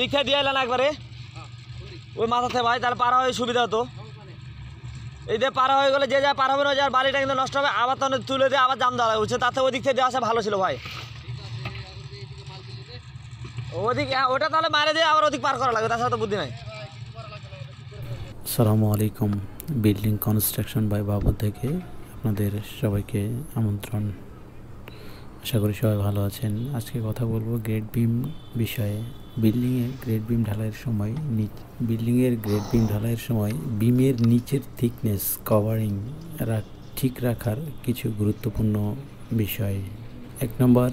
এদিক থেকে দিয়ে এলেন একবারে ওই মাথাতে ভাই, তাহলে পারা হয়ে সুবিধা হতো। এই দিয়ে পারা হয়ে গেলে যে যা পার হবে না, যার বাড়িটা কিন্তু নষ্ট হবে, আবার তখন তুলে দিয়ে আবার জাম দেওয়া উঠছে, তাতে ওই দিক থেকে দেওয়া আসা ভালো ছিল ভাই। ওদিক ওটা তাহলে মারে দিয়ে আবার ওদিক পার করা লাগবে, তাছাড়া তো বুদ্ধি নাই। আসসালামু আলাইকুম, বিল্ডিং কনস্ট্রাকশন বাই বাবু থেকে আপনাদের সবাইকে আমন্ত্রণ। আশা করি সবাই ভালো আছেন। আজকে কথা বলবো গ্রেড বিম বিষয়ে। বিল্ডিংয়ের গ্রেড বিম ঢালাইয়ের সময় বিমের নিচের থিকনেস কভারিং ঠিক রাখার কিছু গুরুত্বপূর্ণ বিষয়। 1 নম্বর,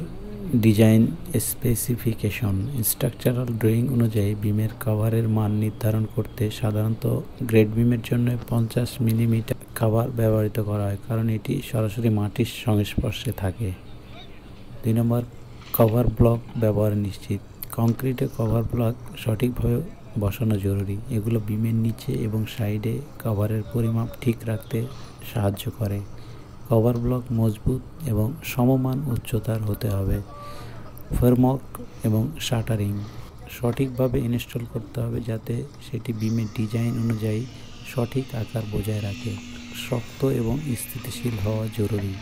ডিজাইন স্পেসিফিকেশন। স্ট্রাকচারাল ড্রয়িং অনুযায়ী বিমের কভারের মান নির্ধারণ করতে সাধারণত গ্রেড বিমের জন্য 50 মিলিমিটার কভার ব্যবহৃত করা হয়, কারণ এটি সরাসরি মাটির সংস্পর্শে থাকে। 2 নম্বর, কভার ব্লক ব্যবহার নিশ্চিত। কংক্রিটে কভার ব্লক সঠিকভাবে বসানো জরুরি। এগুলো বিমের নিচে এবং সাইডে কভারের পরিমাপ ঠিক রাখতে সাহায্য করে। কভার ব্লক মজবুত এবং সমমান উচ্চতার হতে হবে। ফ্রেমওয়ার্ক এবং শাটারিং সঠিকভাবে ইনস্টল করতে হবে, যাতে সেটি বিমের ডিজাইন অনুযায়ী সঠিক আকার বজায় রাখে। শক্ত এবং স্থিতিশীল হওয়া জরুরি।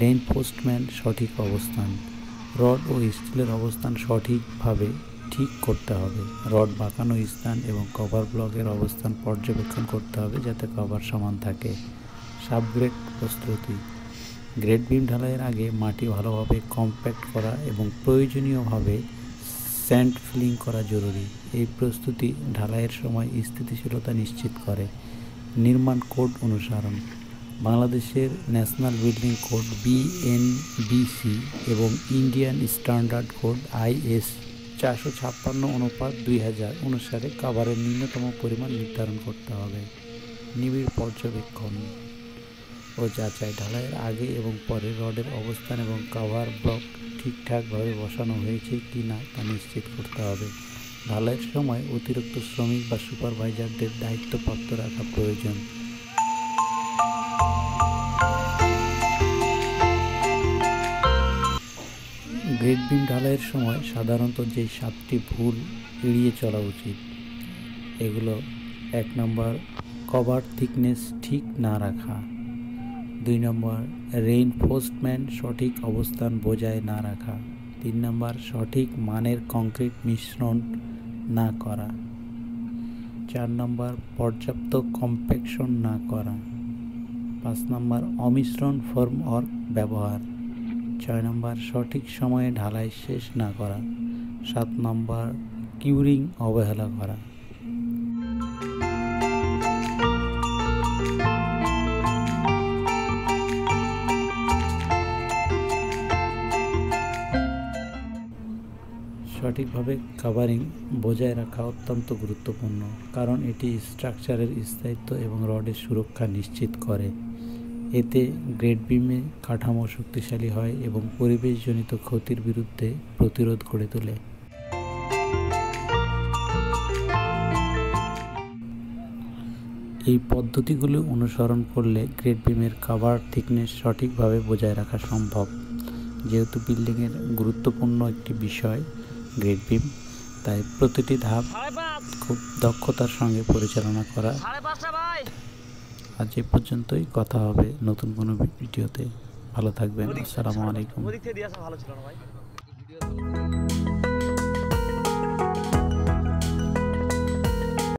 রেইনফোর্সমেন্ট সঠিক অবস্থান। রড ও স্টিলের অবস্থান সঠিকভাবে ঠিক করতে হবে। রড বাঁকানো স্থান এবং কভার ব্লকের অবস্থান পর্যবেক্ষণ করতে হবে, যাতে কভার সমান থাকে। সাবগ্রেড প্রস্তুতি। গ্রেড বিম ঢালাইয়ের আগে মাটি ভালোভাবে কম্প্যাক্ট করা এবং প্রয়োজনীয়ভাবে স্যান্ড ফিলিং করা জরুরি। এই প্রস্তুতি ঢালাইয়ের সময় স্থিতিশীলতা নিশ্চিত করে। নির্মাণ কোড অনুসরণ। বাংলাদেশের ন্যাশনাল বিল্ডিং কোড BNBC এবং ইন্ডিয়ান স্ট্যান্ডার্ড কোড IS 456/2000 অনুসারে কভারের ন্যূনতম পরিমাণ নির্ধারণ করতে হবে। নিবিড় পর্যবেক্ষণ ও যাচাই। ঢালাইয়ের আগে এবং পরে রডের অবস্থান এবং কভার ব্লক ঠিকঠাকভাবে বসানো হয়েছে কি না তা নিশ্চিত করতে হবে। ঢালাইয়ের সময় অতিরিক্ত শ্রমিক বা সুপারভাইজারদের দায়িত্বপ্রাপ্ত রাখা প্রয়োজন। গ্রেড বিম ঢালাইয়ের সময় সাধারণত যে 7টি ভুল এড়িয়ে চলা উচিত, এগুলো: 1 নম্বর, কভার থিকনেস ঠিক না রাখা। 2 নম্বর, রেইনফোর্সমেন্ট সঠিক অবস্থান বজায় না রাখা। 3 নম্বর, সঠিক মানের কংক্রিট মিশ্রণ না করা। 4 নম্বর, পর্যাপ্ত কম্প্যাকশন না করা। 5 নম্বর, অমিশ্রণ ফর্মওয়ার্ক ব্যবহার। 6 নম্বর, সঠিক সময়ে ঢালাই শেষ না করা। 7 নম্বর, কিউরিং অবহেলা করা। সঠিকভাবে কাভারিং বজায় রাখা অত্যন্ত গুরুত্বপূর্ণ, কারণ এটি স্ট্রাকচারের স্থায়িত্ব এবং রডের সুরক্ষা নিশ্চিত করে। এতে গ্রেড বিমে কাঠামো শক্তিশালী হয় এবং পরিবেশজনিত ক্ষতির বিরুদ্ধে প্রতিরোধ গড়ে তোলে। এই পদ্ধতিগুলো অনুসরণ করলে গ্রেড বিমের কভার থিকনেস সঠিকভাবে বজায় রাখা সম্ভব। যেহেতু বিল্ডিংয়ের গুরুত্বপূর্ণ একটি বিষয় গ্রেড বিম, তাই প্রতিটি ধাপ খুব দক্ষতার সঙ্গে পরিচালনা করা। আজ এ পর্যন্তই, কথা হবে নতুন কোনো ভিডিওতে। ভালো থাকবেন। আসসালামু আলাইকুম।